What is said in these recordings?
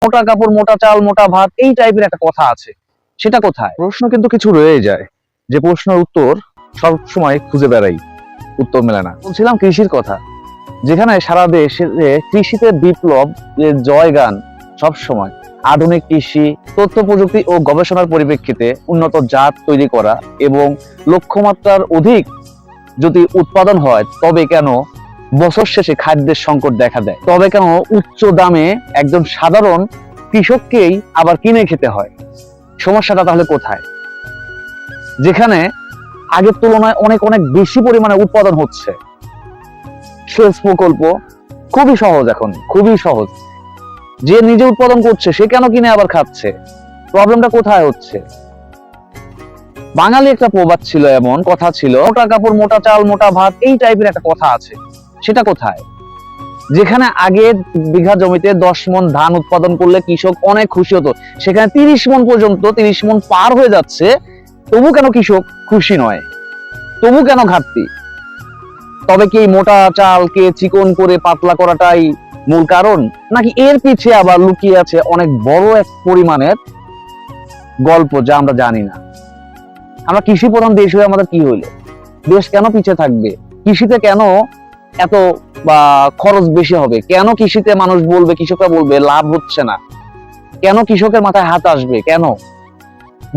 মোটা কাপড়, মোটা চাল, মোটা ভাত, এই টাইপের একটা কথা আছে, সেটা কোথায়? প্রশ্ন কিন্তু কিছু রয়ে যায়, যে প্রশ্নের উত্তর সব সময় খুঁজে বেড়াই, উত্তর মেলে না। বলছিলাম কৃষির কথা, যেখানে সারা দেশে কৃষিতে বিপ্লব জয়গান সব সময়। আধুনিক কৃষি, তথ্য প্রযুক্তি ও গবেষণার পরিপ্রেক্ষিতে উন্নত জাত তৈরি করা এবং লক্ষ্যমাত্রার অধিক যদি উৎপাদন হয়, তবে কেন বছর শেষে খাদ্যের সংকট দেখা দেয়? তবে কেন উচ্চ দামে একজন সাধারণ কৃষককেই আবার কিনে খেতে হয়? সমস্যাটা তাহলে কোথায়? যেখানে আগের তুলনায় অনেক অনেক বেশি পরিমাণে উৎপাদন হচ্ছে, সেচ প্রকল্প খুবই সহজ, এখন খুবই সহজ। যে নিজে উৎপাদন করছে সে কেন কিনে আবার খাচ্ছে? প্রবলেমটা কোথায় হচ্ছে? বাঙালি একটা প্রবাদ ছিল, এমন কথা ছিল, মোটা কাপড়, মোটা চাল, মোটা ভাত, এই টাইপের একটা কথা আছে, সেটা কোথায়? যেখানে আগে বিঘা জমিতে 10 মণ ধান উৎপাদন করলে কৃষক অনেক খুশি হতো, সেখানে 30 মণ পর্যন্ত, 30 মণ পার হয়ে যাচ্ছে, তবু কেন কৃষক খুশি নয়? তবু কেন ঘাটতি? তবে কি মোটা চালকে চিকন করে পাতলা করাটাই মূল কারণ, নাকি এর পিছে আবার লুকিয়ে আছে অনেক বড় এক পরিমাণের গল্প, যা আমরা জানি না? আমরা কৃষি প্রধান দেশ হয়ে আমাদের কি হইলো? দেশ কেন পিছিয়ে থাকবে? কৃষিতে কেন এত খরচ বেশি হবে? কেন কৃষিতে মানুষ বলবে, কৃষকরা বলবে লাভ হচ্ছে না? কেন কৃষকের মাথায় হাত আসবে? কেন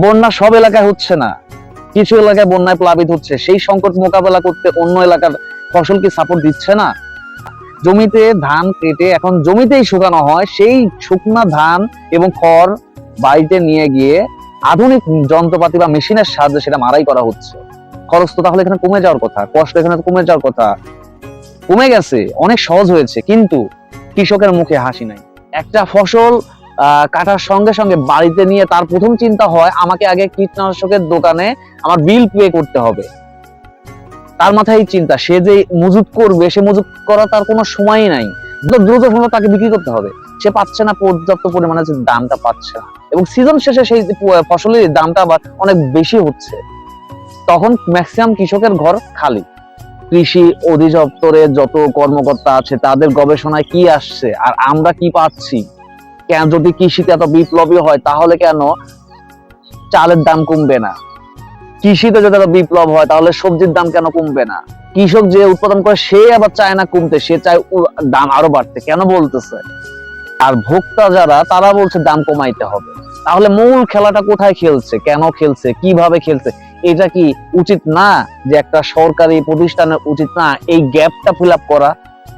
বন্যা সব এলাকায় হচ্ছে না, কিছু এলাকায় বন্যায় প্লাবিত হচ্ছে, সেই সংকট মোকাবেলা করতে অন্য এলাকার ফসল কি সাপোর্ট দিচ্ছে না? জমিতে ধান কেটে এখন জমিতেই শুকানো হয়, সেই শুকনা ধান এবং খড় বাড়িতে নিয়ে গিয়ে আধুনিক যন্ত্রপাতি বা মেশিনের সাহায্যে সেটা মারাই করা হচ্ছে। খরচ তো তাহলে এখানে কমে যাওয়ার কথা, কষ্ট এখানে কমে যাওয়ার কথা। কমে গেছে, অনেক সহজ হয়েছে, কিন্তু কৃষকের মুখে হাসি নাই। একটা ফসল কাটার সঙ্গে সঙ্গে বাড়িতে নিয়ে তার প্রথম চিন্তা হয়, আমাকে আগে কীটনাশকের দোকানে আমার বিল পে করতে হবে। তার মাথায় চিন্তা, সে যে মজুত করবে, সে মজুত করা তার কোনো সময়ই নাই, দ্রুত সময় তাকে বিক্রি করতে হবে, সে পাচ্ছে না পর্যাপ্ত পরিমাণে, যে দামটা পাচ্ছে না, এবং সিজন শেষে সেই ফসলের দামটা আবার অনেক বেশি হচ্ছে। তখন ম্যাক্সিমাম কৃষকের ঘর খালি। কৃষি অধিদপ্তরে যত কর্মকর্তা আছে তাদের গবেষণায় কি আসছে আর আমরা কি পাচ্ছি? কেন যদি কৃষিতে এত বিপ্লবী হয়, তাহলে কেন চালের দাম কমবে না? কৃষিতে যদি এত বিপ্লব হয়, তাহলে সবজির দাম কেন কমবে না? কৃষক যে উৎপাদন করে সে আবার চায় না কমতে, সে চায় দাম আরো বাড়তে, কেন বলতেছে? আর ভোক্তা যারা, তারা বলছে দাম কমাইতে হবে। তাহলে মূল খেলাটা কোথায় খেলছে, কেন খেলছে, কিভাবে খেলছে? এটা কি উচিত না যে একটা সরকারি প্রতিষ্ঠানের উচিত না এই গ্যাপটা ফিল আপ করা?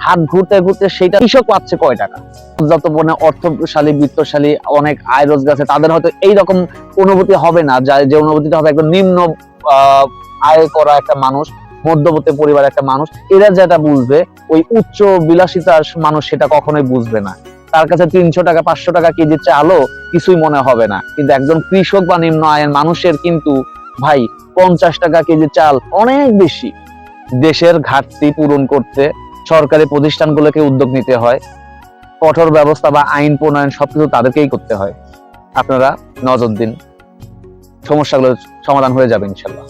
হাত ঘুরতে ঘুরতে সেটা কৃষক পাচ্ছে কয় টাকা? যত মনে অর্থশালী, বিত্তশালী, অনেক আয় রোজগার আছে, তাদের হয়তো এইরকম অনুভূতি হবে না, যে অনুভূতিটা হবে একদম নিম্ন আয় করা একটা মানুষ, মধ্যবর্তী পরিবারের একটা মানুষ, এরা যেটা বুঝবে, ওই উচ্চ বিলাসিতার মানুষ সেটা কখনোই বুঝবে না। তার কাছে 300 টাকা 500 টাকা কেজি চালও কিছুই মনে হবে না, কিন্তু একজন কৃষক বা নিম্ন আয়ের মানুষের কিন্তু ভাই 50 টাকা কেজি চাল অনেক বেশি। দেশের ঘাটতি পূরণ করতে সরকারি প্রতিষ্ঠানগুলোকে উদ্যোগ নিতে হয়, কঠোর ব্যবস্থা বা আইন প্রণয়ন সবকিছু তাদেরকেই করতে হয়। আপনারা নজর দিন, সমস্যাগুলো সমাধান হয়ে যাবে ইনশাল্লাহ।